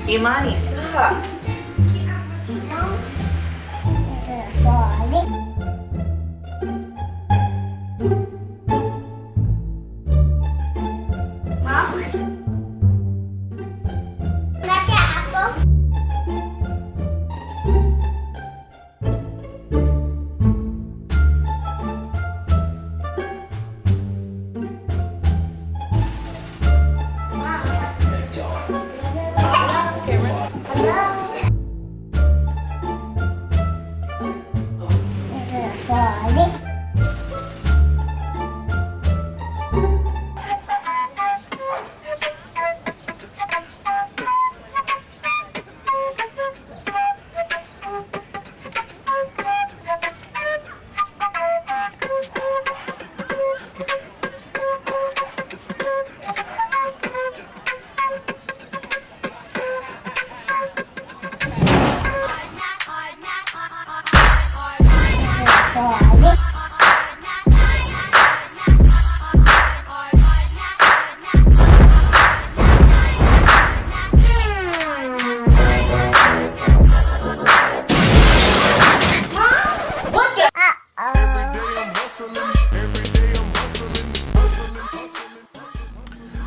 Imani, stop.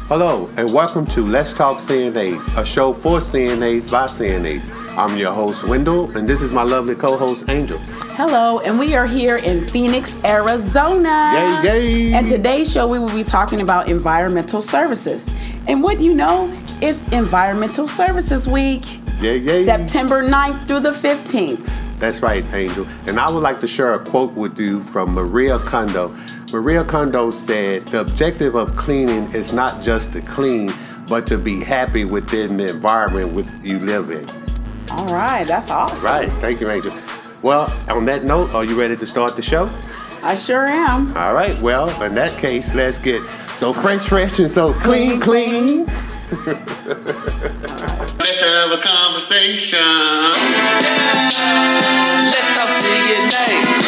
Hello, and welcome to Let's Talk CNAs, a show for CNAs by CNAs. I'm your host, Wendell, and this is my lovely co-host, Angel. Hello, and we are here in Phoenix, Arizona. Yay, yay! And today's show, we will be talking about environmental services. And what you know, it's Environmental Services Week. Yay, yay! September 9th through the 15th. That's right, Angel. And I would like to share a quote with you from Maria Kondo. Maria Kondo said, "The objective of cleaning is not just to clean, but to be happy within the environment you live in." All right, that's awesome. Right. Thank you, Angel. Well, on that note, are you ready to start the show? I sure am. All right. Well, in that case, let's get so fresh, and so clean. Let's have a conversation. Let's talk CNAs.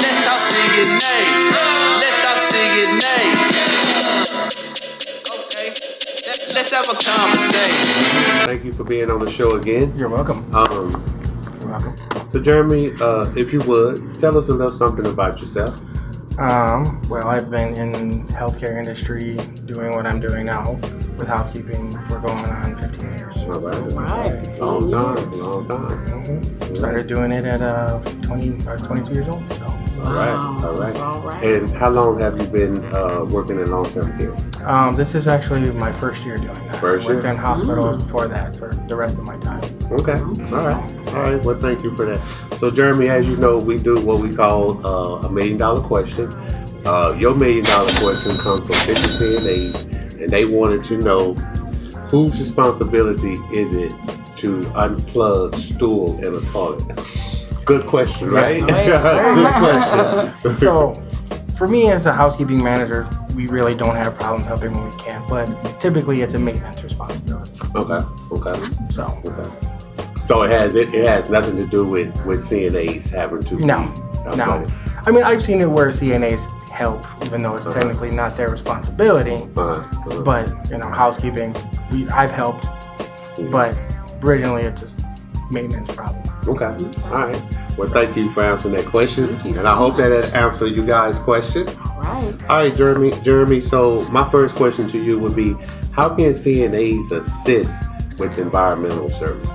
Let's talk CNAs. Let's talk CNAs. Okay. Let's have a conversation. Thank you for being on the show again. You're welcome. You're welcome. So Jeremy, if you would, tell us a little something about yourself. Well, I've been in healthcare industry doing what I'm doing now with housekeeping for going on 15 years. All right. Right. Long time. Mm-hmm. Started doing it at 22 years old. So. All right. And how long have you been working in long-term care? This is actually my first year doing that. First year? I worked in hospitals before that for the rest of my time. Okay. All right. Well, thank you for that. So, Jeremy, as you know, we do what we call a $1 million question. Your $1 million question comes from 50 CNAs, and they wanted to know whose responsibility is it to unplug stool in a toilet? Good question, right? Good question. So, for me as a housekeeping manager, we really don't have problems helping when we can, but typically it's a maintenance responsibility. Okay. So it has nothing to do with CNAs having to. No. I mean, I've seen it where CNAs help, even though it's technically not their responsibility. But housekeeping, I've helped, but originally it's just maintenance problem. Okay. All right. Well, thank you for answering that question, and I hope that answered you guys' question. All right, Jeremy. So my first question to you would be, how can CNAs assist with environmental services?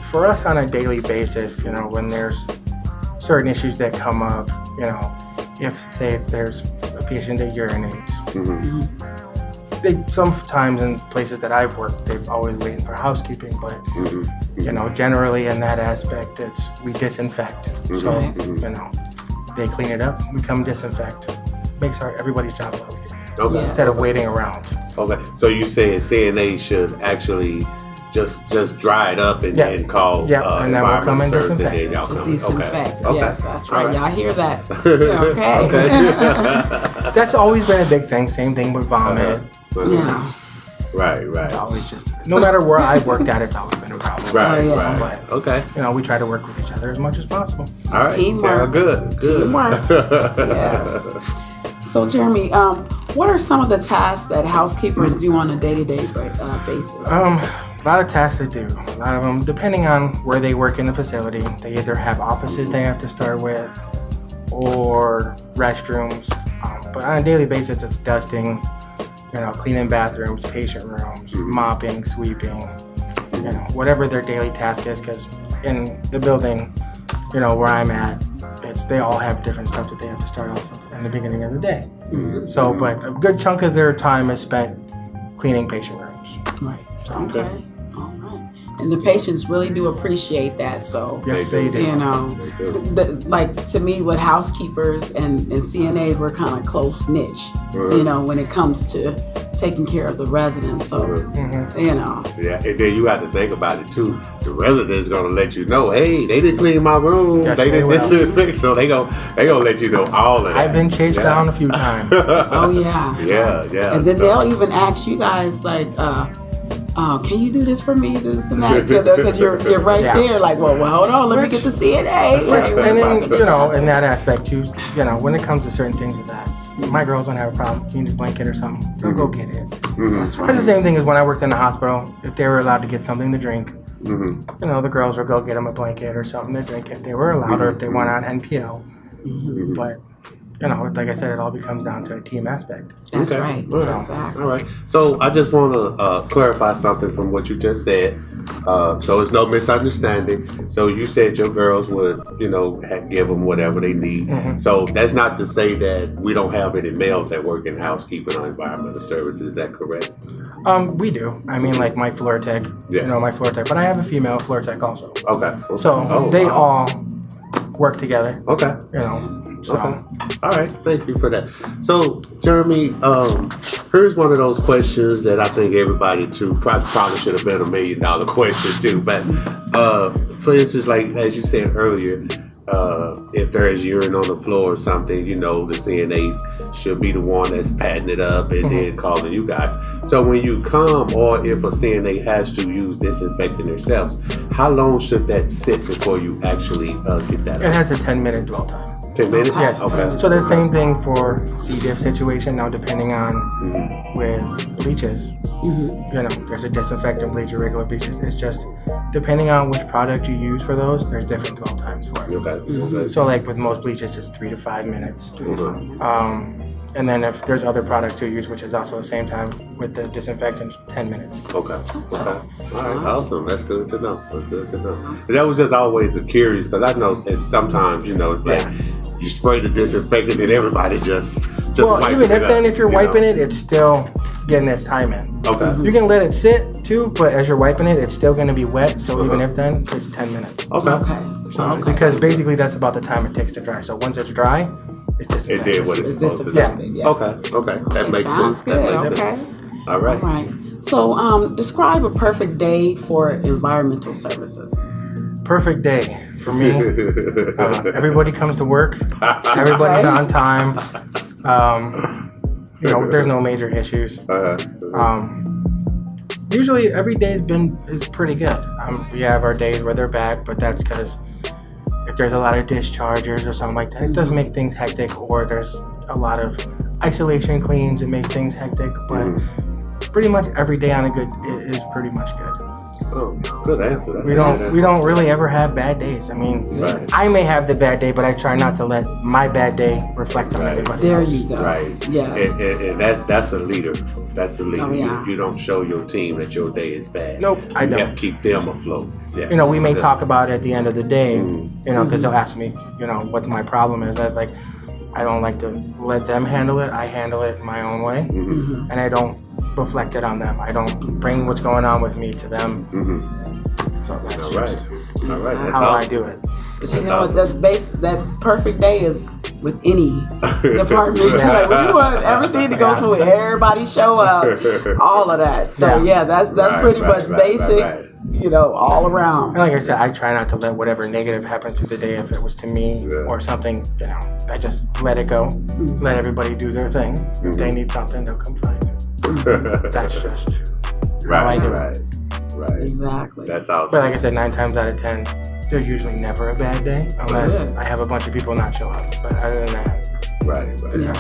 For us on a daily basis, when there's certain issues that come up, if say there's a patient that urinates, they sometimes in places that I've worked, they've always waiting for housekeeping, but generally in that aspect, we disinfect. So they clean it up, we come disinfect. Makes everybody's job a lot easier. Okay. Instead of waiting around. Okay. So you say CNA should actually just dry it up and call and then we'll come and disinfect. Disinfect. Okay. Yes, that's right. Right. Y'all hear that? Okay. That's always been a big thing. Same thing with vomit. Yeah. Right. It's always just, no matter where I've worked at, it's always been a problem. Right. But, okay. We try to work with each other as much as possible. All right. Teamwork. Good. Teamwork. Yes. So, Jeremy, What are some of the tasks that housekeepers do on a day-to-day basis? A lot of tasks they do. A lot of them, depending on where they work in the facility, they either have offices they have to start with or restrooms. But on a daily basis, it's dusting, cleaning bathrooms, patient rooms, mopping, sweeping, whatever their daily task is. Because in the building, where I'm at, they all have different stuff that they have to start off with in the beginning of the day. So, but a good chunk of their time is spent cleaning patient rooms. Right. So, okay. All right. And the patients really do appreciate that. So, yes, they do. Like to me, with housekeepers and CNAs, we're kind of close niche. When it comes to taking care of the residents. So, Yeah, and then you have to think about it too. The resident's gonna let you know, hey, they didn't clean my room. Yes, they didn't will. disinfect, so they gonna let you know all of that. I've been chased down a few times. Oh yeah. Yeah. And then they'll even ask you guys like, can you do this for me? This and that, because you're right there. Like, well, hold on, let me get the CNA. And then in that aspect too, when it comes to certain things with that, my girls don't have a problem. You need a blanket or something, they'll go get it. That's right. That's the same thing as when I worked in the hospital. If they were allowed to get something to drink, the girls would go get them a blanket or something to drink if they were allowed, or if they went on NPO. But like I said, it all becomes down to a team aspect. That's Okay. right. All right. Exactly. All right. So I just want to clarify something from what you just said. So it's no misunderstanding. So you said your girls would, give them whatever they need. So that's not to say that we don't have any males that work in housekeeping or environmental services. Is that correct? We do. I mean, like my floor tech. Yeah. My floor tech. But I have a female floor tech also. Okay. So they all work together. Okay. So. Okay. All right. Thank you for that. So, Jeremy, here's one of those questions that I think everybody too probably should have been $1 million question too. But for instance, like as you said earlier, if there is urine on the floor or something, the CNA should be the one that's patting it up and then calling you guys. So when you come, or if a CNA has to use disinfectant themselves, how long should that sit before you actually get that? It has a 10-minute dwell time. 10 minutes? Yes. Okay. So the same thing for C. diff situation. Now, depending on with bleaches, there's a disinfectant bleach or regular bleaches. It's just depending on which product you use for those, there's different dwell times for it. Okay. So like with most bleaches, it's 3 to 5 minutes. And then if there's other products to use, which is also the same time with the disinfectant, 10 minutes. Okay. All right. Awesome. That's good to know. That was just always a curious, because I know it's sometimes, it's like you spray the disinfectant and everybody's just well, wiping even it if then up, if you're wiping it, it's still getting its time in. Okay. You can let it sit too, but as you're wiping it, it's still going to be wet. So even if then, it's 10 minutes. Okay. Because basically that's about the time it takes to dry. So once it's dry, it's disinfected. It did what it's supposed to do. Yes. Okay. That makes Sounds sense. good. That makes Okay. sense. All right. All right. So, describe a perfect day for environmental services. Perfect day for me. Everybody comes to work. Everybody's on time. There's no major issues. Usually every day is pretty good. We have our days where they're bad, but that's because if there's a lot of dischargers or something like that, it does make things hectic, or there's a lot of isolation cleans, it makes things hectic, but pretty much every day on a good is pretty much good. Oh, good answer. We don't really ever have bad days. I mean, I may have the bad day, but I try not to let my bad day reflect on everybody There else. you go. Right. Yes. And that's a leader. That's a leader. Oh, yeah. You don't show your team that your day is bad. Nope, I You don't. have to keep them afloat. Yeah. We may talk about it at the end of the day, because they'll ask me, what my problem is. I was like, I don't like to let them handle it. I handle it my own way, and I don't reflect it on them. I don't bring what's going on with me to them. So that's All right. just All right. That's how I awesome. do it. But that perfect day is with any department. Like, we want everything to go through. Everybody show up, all of that. So that's pretty much basic. All around. And like I said, I try not to let whatever negative happen through the day, if it was to me or something, I just let it go. Let everybody do their thing. If they need something, they'll come find it. That's just how I do it. Right. Exactly. That's awesome. But like I said, 9 times out of 10, there's usually never a bad day unless I have a bunch of people not show up. But other than that, Right.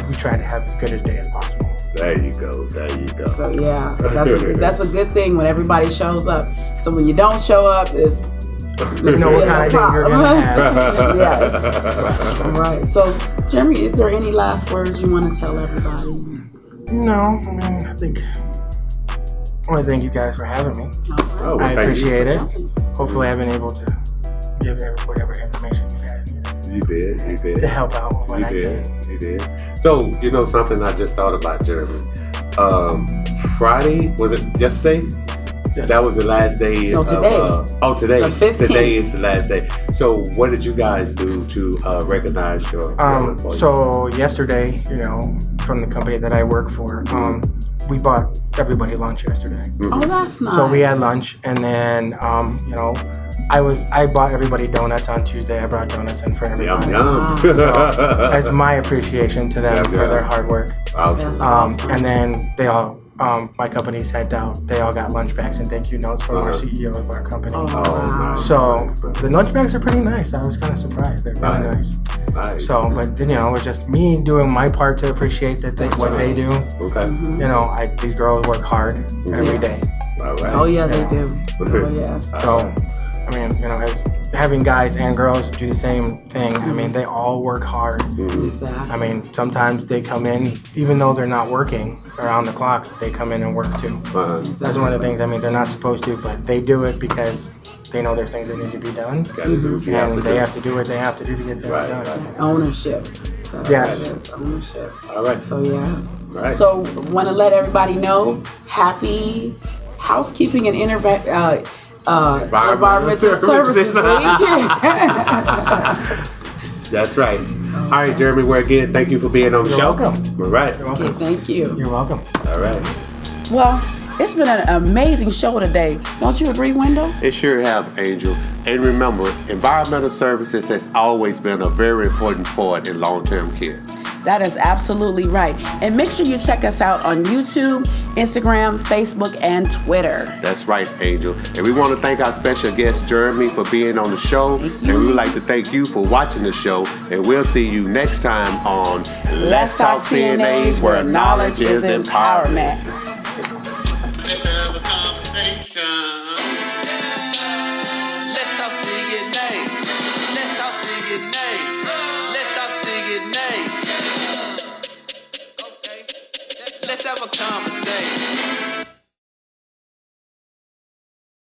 we try to have as good a day as possible. There you go. So yeah, that's a good thing when everybody shows up. So when you don't show up, it's you know what kind of day you're gonna have. Yes. All right. So Jeremy, is there any last words you want to tell everybody? No, I mean, I think I want to thank you guys for having me. Oh, well, I appreciate it. Nothing. Hopefully, I've been able to give whatever information you guys needed. You did. To help out when I can. You did. So, you know something I just thought about, Jeremy. Friday, was it yesterday? Yes. That was the last day. No, today. Today. The 15th. Today is the last day. So, what did you guys do to recognize your employees? So yesterday, you know, from the company that I work for, we bought everybody lunch yesterday. Oh, that's nice. So we had lunch, and then you know, I bought everybody donuts on Tuesday. I brought donuts in for everybody. Yum. As my appreciation to them for their hard work. Awesome. And then they all, my company sent out, they all got lunch bags and thank you notes from our CEO of our company. Oh, wow. So the lunch bags are pretty nice. I was kind of surprised. They're really nice. So, but then, you know, it was just me doing my part to appreciate what they do. Okay. You know, these girls work hard every day. All right. Oh yeah, they do. Oh yes. So, I mean, you know, as having guys and girls do the same thing, I mean, they all work hard. Exactly. I mean, sometimes they come in, even though they're not working around the clock, they come in and work too. That's one of the things, I mean, they're not supposed to, but they do it because they know there's things that need to be done. Gotta do what you have to And they do. have to do what they have to do to get things done. Right. Ownership. That's Yes. what it is. Ownership. All right. So yes. Right. So want to let everybody know, happy Housekeeping and Environmental Services Week. That's right. All right, Jeremy, again, thank you for being on the You're show. welcome. All right. You're welcome. Thank you. You're welcome. All right. Well, it's been an amazing show today. Don't you agree, Wendell? It sure have, Angel. And remember, environmental services has always been a very important part in long-term care. That is absolutely right. And make sure you check us out on YouTube, Instagram, Facebook, and Twitter. That's right, Angel. And we want to thank our special guest, Jeremy, for being on the show. Thank you. And we would like to thank you for watching the show. And we'll see you next time on Let's Talk CNAs, where knowledge is empowerment. Let's have a conversation. Let's talk CNAs. Let's talk CNAs. Let's talk CNAs. Okay. Let's have a conversation.